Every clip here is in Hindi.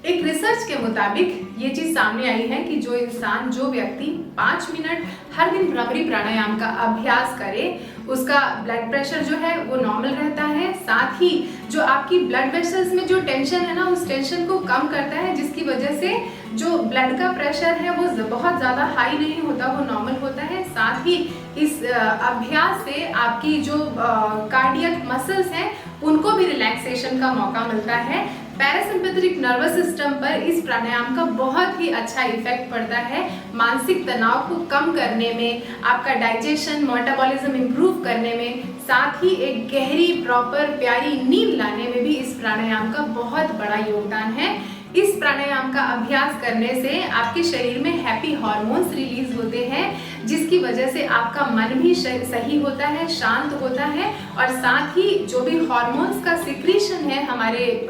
एक रिसर्च के मुताबिक ये चीज सामने आई है कि जो व्यक्ति 5 मिनट हर दिन भ्रामरी प्राणायाम का अभ्यास करे उसका ब्लड प्रेशर जो है वो नॉर्मल रहता है। साथ ही जो आपकी ब्लड वेसल्स में जो टेंशन है ना, उस टेंशन को कम करता है, जिसकी वजह से जो ब्लड का प्रेशर है वो बहुत ज़्यादा हाई नहीं होता, वो नॉर्मल होता है। साथ ही इस अभ्यास से आपकी जो कार्डियक मसल्स हैं उनको भी रिलैक्सेशन का मौका मिलता है। पैरासिम्पैथेटिक नर्वस सिस्टम पर इस प्राणायाम का बहुत ही अच्छा इफेक्ट पड़ता है। मानसिक तनाव को कम करने में, आपका डाइजेशन मेटाबॉलिज्म इंप्रूव करने में, साथ ही एक गहरी प्रॉपर प्यारी नींद लाने में भी इस प्राणायाम का बहुत बड़ा योगदान है। इस प्राणायाम का अभ्यास करने से आपके शरीर में हैप्पी हार्मोन्स रिलीज होते हैं, जिसकी वजह से आपका मन भी सही होता है, शांत होता है, और साथ ही जो भी हार्मोन्स का सिक्रीशन है हमारे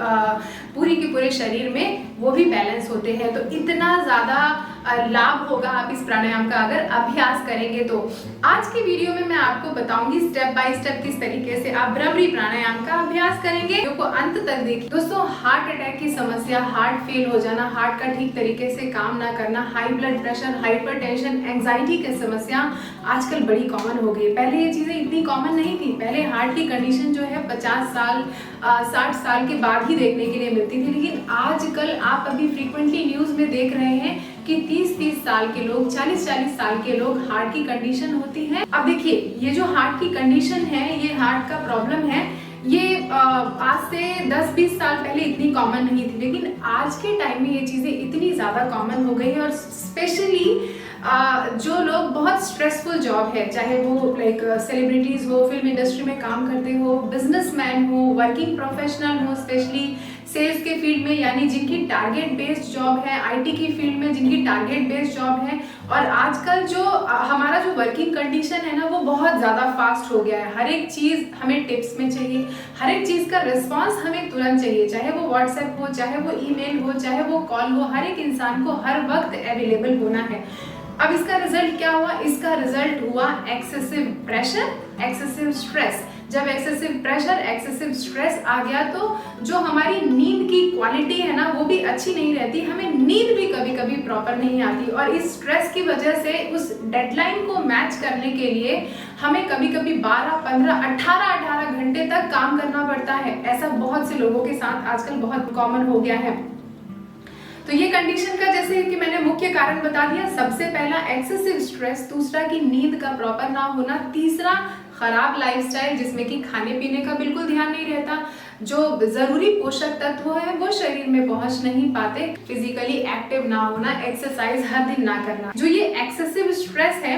पूरी के पूरे शरीर में वो भी बैलेंस होते हैं। तो इतना ज़्यादा लाभ होगा आप इस प्राणायाम का अगर अभ्यास करेंगे तो। आज की वीडियो में मैं आपको बताऊंगी स्टेप बाय स्टेप किस तरीके से आप भ्रामरी प्राणायाम का अभ्यास करेंगे। वीडियो को अंत तक देखिए। दोस्तों, हार्ट अटैक की समस्या, हार्ट फेल हो जाना, हार्ट का ठीक तरीके से काम ना करना, high blood pressure, hypertension, anxiety की समस्या आजकल बड़ी कॉमन हो गई। पहले ये चीजें इतनी कॉमन नहीं थी। पहले हार्ट की कंडीशन जो है 50 साल 60 साल के बाद ही देखने के लिए मिलती थी, लेकिन आजकल आप अभी फ्रीक्वेंटली न्यूज में देख रहे हैं कि 30-30 साल के लोग, 40-40 साल के लोग हार्ट की कंडीशन होती है। अब देखिए, ये जो हार्ट की कंडीशन है, ये हार्ट का प्रॉब्लम है, ये आज से 10-20 साल पहले इतनी कॉमन नहीं थी, लेकिन आज के टाइम में ये चीजें इतनी ज्यादा कॉमन हो गई है। और स्पेशली जो लोग बहुत स्ट्रेसफुल जॉब है, चाहे वो लाइक सेलिब्रिटीज हो, फिल्म इंडस्ट्री में काम करते हो, बिजनेसमैन हो, वर्किंग प्रोफेशनल हो, स्पेशली सेल्स के फील्ड में, यानी जिनकी टारगेट बेस्ड जॉब है, आईटी की फील्ड में जिनकी टारगेट बेस्ड जॉब है, और आजकल जो हमारा जो वर्किंग कंडीशन है ना, वो बहुत ज़्यादा फास्ट हो गया है। हर एक चीज़ हमें टिप्स में चाहिए, हर एक चीज़ का रिस्पांस हमें तुरंत चाहिए, चाहे वो व्हाट्सएप हो, चाहे वो ईमेल हो, चाहे वो कॉल हो, हर एक इंसान को हर वक्त अवेलेबल होना है। अब इसका रिजल्ट क्या हुआ? इसका रिजल्ट हुआ एक्सेसिव प्रेशर, एक्सेसिव स्ट्रेस। जब एक्सेसिव प्रेशर, एक्सेसिव स्ट्रेस आ गया तो जो हमारी नींद की क्वालिटी है ना, वो भी अच्छी नहीं रहती, हमें नींद भी कभी कभी प्रॉपर नहीं आती, और इस स्ट्रेस की वजह से उस डेडलाइन को मैच करने के लिए हमें कभी कभी 12, 15, 18 घंटे तक काम करना पड़ता है। ऐसा बहुत से लोगों के साथ आजकल बहुत कॉमन हो गया है। तो ये कंडीशन का, जैसे कि मैंने मुख्य कारण बता दिया, सबसे पहला एक्सेसिव स्ट्रेस, दूसरा कि नींद का प्रॉपर ना होना, तीसरा खराब लाइफस्टाइल जिसमें कि खाने पीने का बिल्कुल ध्यान नहीं रहता, जो जरूरी पोषक तत्व है वो शरीर में पहुंच नहीं पाते, फिजिकली एक्टिव ना होना, एक्सरसाइज हर दिन ना करना, जो ये एक्सेसिव स्ट्रेस है।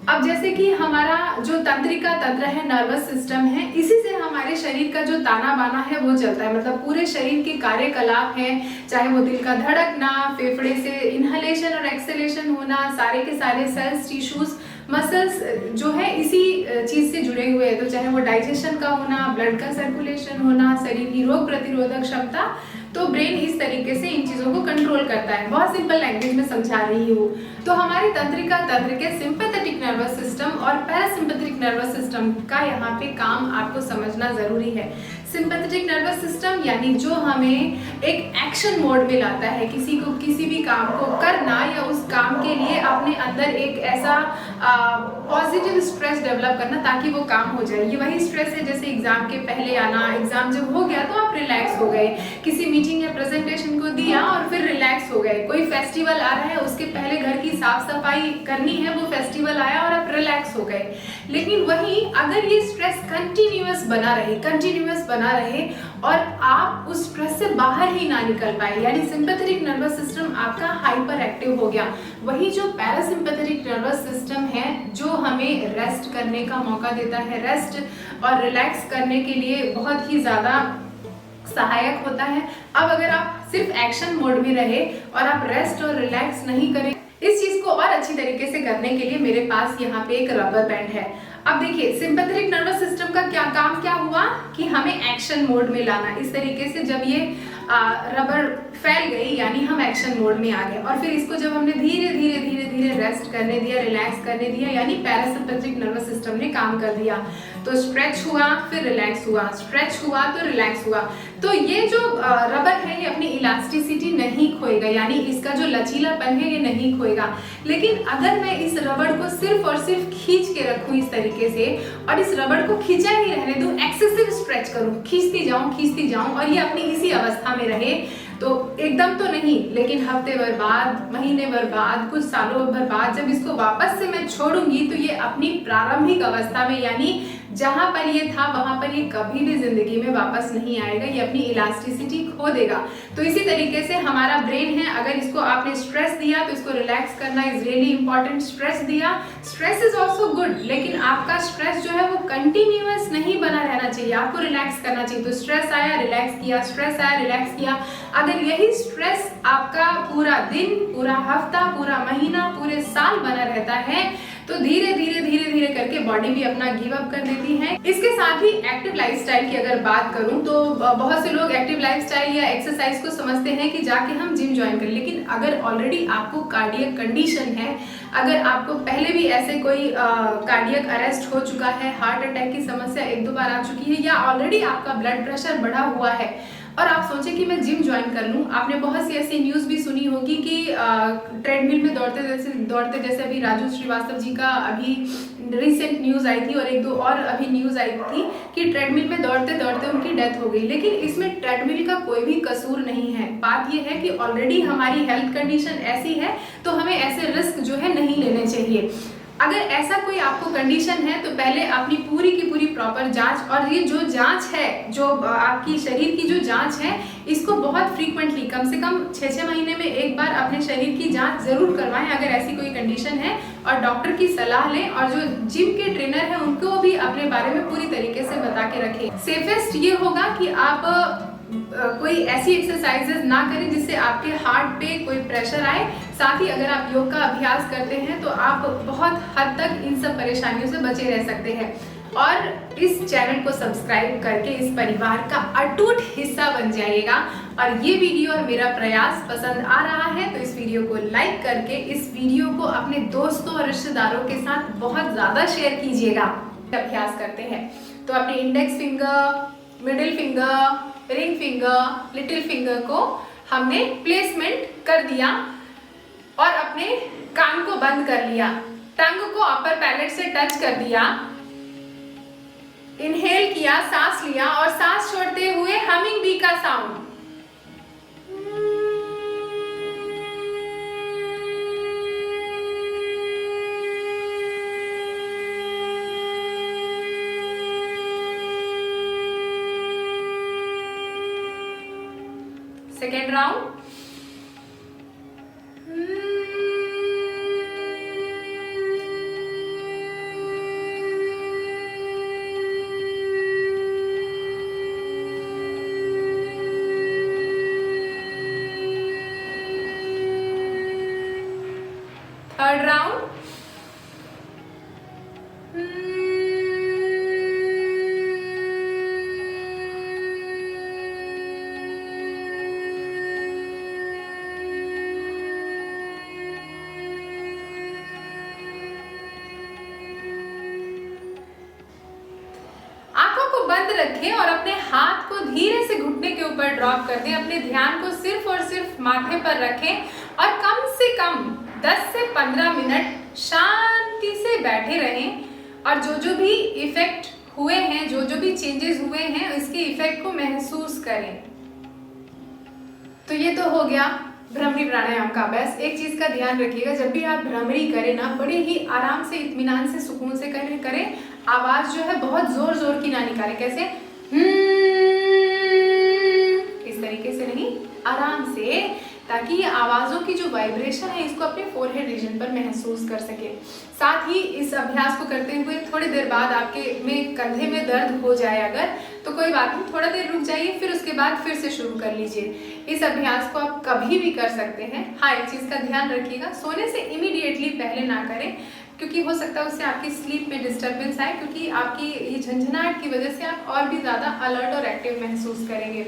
अब जैसे कि हमारा जो तंत्रिका तंत्र है, नर्वस सिस्टम है, इसी से हमारे शरीर का जो ताना बाना है वो चलता है। मतलब पूरे शरीर के कार्यकलाप है, चाहे वो दिल का धड़कना, फेफड़े से इनहलेशन और एक्सहेलेशन होना, सारे के सारे सेल्स, टिश्यूज, मसल्स जो है इसी चीज से जुड़े हुए हैं। तो चाहे वो डाइजेशन का होना, ब्लड का सर्कुलेशन होना, शरीर की रोग प्रतिरोधक क्षमता, तो ब्रेन इस तरीके से इन चीजों को कंट्रोल करता है। बहुत सिंपल लैंग्वेज में समझा रही हूँ। तो हमारे तंत्रिका तंत्र के सिंपैथेटिक नर्वस सिस्टम और पैरासिम्पैथेटिक नर्वस सिस्टम का यहाँ पे काम आपको समझना जरूरी है। सिंपैथेटिक नर्वस सिस्टम यानी जो हमें एक एक्शन मोड में लाता है, किसी को किसी भी काम को करना या उस काम के लिए अपने अंदर एक ऐसा पॉजिटिव स्ट्रेस डेवलप करना ताकि वो काम हो जाए। ये वही स्ट्रेस है जैसे एग्जाम के पहले आना, एग्जाम जब हो गया तो आप रिलैक्स हो गए, किसी मीटिंग या प्रेजेंटेशन को दिया और फिर रिलैक्स हो गए, कोई फेस्टिवल आ रहा है उसके पहले घर की साफ सफाई करनी है, वो फेस्टिवल आया और आप रिलैक्स हो गए। लेकिन वही अगर ये स्ट्रेस कंटिन्यूअस बना रहे और आप उस स्ट्रेस से बाहर ही ना निकल पाए, यानी सिंपैथेटिक नर्वस सिस्टम आपका हाइपर एक्टिव हो गया, वही जो पैरासिम्पैथेटिक नर्वस सिस्टम है जो हमें रेस्ट करने का मौका देता है, रेस्ट और रिलैक्स करने के लिए बहुत ही ज्यादा सहायक होता है। अब अगर आप सिर्फ एक्शन मोड में रहे और आप रेस्ट और रिलैक्स नहीं करें, इस चीज को और अच्छी तरीके से करने के लिए मेरे पास यहाँ पे एक रबर बैंड है। अब देखिए, सिंपैथेटिक नर्वस सिस्टम का क्या हुआ कि हमें एक्शन मोड में लाना। इस तरीके से जब ये रबर फैल गई यानी हम एक्शन मोड में आ गए, और फिर इसको जब हमने धीरे धीरे रेस्ट करने दिया, रिलैक्स करने दिया, यानी पैरासिम्पैथेटिक नर्वस सिस्टम ने काम कर दिया। तो स्ट्रेच हुआ फिर रिलैक्स हुआ, स्ट्रेच हुआ तो रिलैक्स हुआ। तो ये जो रबर है ये अपनी इलास्टिसिटी नहीं खोएगा, यानी इसका जो लचीलापन है ये नहीं खोएगा। लेकिन अगर मैं इस रबर को सिर्फ और सिर्फ खींच के रखूं इस तरीके से और इस रबर को खींचा ही रहने दूं, एक्सेसिव स्ट्रेच करूं, खींचती जाऊं और ये अपनी इसी अवस्था में रहे, तो एकदम तो नहीं, लेकिन हफ्ते भर बाद, महीने भर बाद, कुछ सालों भर बाद जब इसको वापस से मैं छोड़ूंगी तो ये अपनी प्रारंभिक अवस्था में, यानी जहां पर ये था वहां पर ये कभी भी जिंदगी में वापस नहीं आएगा, ये अपनी इलास्टिसिटी खो देगा। तो इसी तरीके से हमारा ब्रेन है, अगर इसको आपने स्ट्रेस दिया तो इसको रिलैक्स करना इज रियली इंपॉर्टेंट। स्ट्रेस दिया, स्ट्रेस इज ऑल्सो गुड, लेकिन आपका स्ट्रेस जो है वो कंटिन्यूअस नहीं बना रहना चाहिए, आपको रिलैक्स करना चाहिए। तो स्ट्रेस आया, रिलैक्स किया, स्ट्रेस आया, रिलैक्स किया। अगर यही स्ट्रेस आपका पूरा दिन, पूरा हफ्ता, पूरा महीना, पूरे साल बना रहता है तो धीरे धीरे करके बॉडी भी अपना गिव अप कर देती है। इसके साथ ही एक्टिव लाइफस्टाइल की अगर बात करूं तो बहुत से लोग एक्टिव लाइफस्टाइल या एक्सरसाइज को समझते हैं कि जाके हम जिम ज्वाइन करें, लेकिन अगर ऑलरेडी आपको कार्डियक कंडीशन है, अगर आपको पहले भी ऐसे कोई कार्डियक अरेस्ट हो चुका है, हार्ट अटैक की समस्या 1-2 बार आ चुकी है, या ऑलरेडी आपका ब्लड प्रेशर बढ़ा हुआ है और आप सोचे कि मैं जिम ज्वाइन कर लूं। आपने बहुत सी ऐसी न्यूज़ भी सुनी होगी कि ट्रेडमिल में दौड़ते जैसे अभी राजू श्रीवास्तव जी का अभी रिसेंट न्यूज़ आई थी और 1-2 और अभी न्यूज़ आई थी कि ट्रेडमिल में दौड़ते उनकी डेथ हो गई। लेकिन इसमें ट्रेडमिल का कोई भी कसूर नहीं है। बात यह है कि ऑलरेडी हमारी हेल्थ कंडीशन ऐसी है तो हमें ऐसे रिस्क जो है नहीं लेने चाहिए। अगर ऐसा कोई आपको कंडीशन है तो पहले अपनी पूरी की पूरी प्रॉपर जांच, और ये जो जांच है, जो आपकी शरीर की जो जांच है, इसको बहुत फ्रीक्वेंटली, कम से कम 6-6 महीने में एक बार अपने शरीर की जांच जरूर करवाएं अगर ऐसी कोई कंडीशन है, और डॉक्टर की सलाह लें, और जो जिम के ट्रेनर हैं उनको भी अपने बारे में पूरी तरीके से बता के रखें। सेफेस्ट ये होगा कि आप कोई ऐसी एक्सरसाइजेस ना करें जिससे आपके हार्ट पे कोई प्रेशर आए। साथ ही अगर आप योग का अभ्यास करते हैं तो आप बहुत हद तक इन सब परेशानियों से बचे रह सकते हैं। और इस चैनल को सब्सक्राइब करके इस परिवार का अटूट हिस्सा बन जाइएगा। और ये वीडियो और मेरा प्रयास पसंद आ रहा है तो इस वीडियो को लाइक करके इस वीडियो को अपने दोस्तों और रिश्तेदारों के साथ बहुत ज़्यादा शेयर कीजिएगा। अभ्यास करते हैं तो अपने index finger, middle finger, ring finger, little finger को हमने प्लेसमेंट कर दिया और अपने कान को बंद कर लिया। टंग को अपर पैलेट से टच कर दिया, इनहेल किया, सांस लिया और सांस छोड़ते हुए हमिंग बी का sound. Second round. Third round. बंद रखें और अपने हाथ को धीरे से घुटने के ऊपर ड्रॉप कर दें। अपने ध्यान को सिर्फ और सिर्फ माथे पर रखें और कम से कम 10 से 15 मिनट शांति से बैठे रहें और जो भी इफेक्ट हुए हैं, जो भी चेंजेस हुए हैं, इसके इफेक्ट को महसूस करें। तो ये तो हो गया भ्रामरी प्राणायाम का अभ्यास। एक चीज का ध्यान रखिएगा, जब भी आप भ्रामरी करें ना, बड़े ही आराम से, इत्मीनान से, सुकून से करें। आवाज जो है बहुत जोर जोर की ना निकालें। कैसे? इस तरीके से नहीं, आराम से, ताकि ये आवाजों की जो वाइब्रेशन है इसको अपने फोरहेड रीजन पर महसूस कर सके। साथ ही इस अभ्यास को करते हुए थोड़ी देर बाद आपके में कंधे में दर्द हो जाए अगर, तो कोई बात नहीं, थोड़ा देर रुक जाइए, फिर उसके बाद फिर से शुरू कर लीजिए। इस अभ्यास को आप कभी भी कर सकते हैं। हाँ, एक चीज का ध्यान रखिएगा, सोने से इमीडिएटली पहले ना करें, क्योंकि हो सकता है उससे आपकी स्लीप में डिस्टर्बेंस आए, क्योंकि आपकी ये झंझनाहट की वजह से आप और भी ज्यादा अलर्ट और एक्टिव महसूस करेंगे।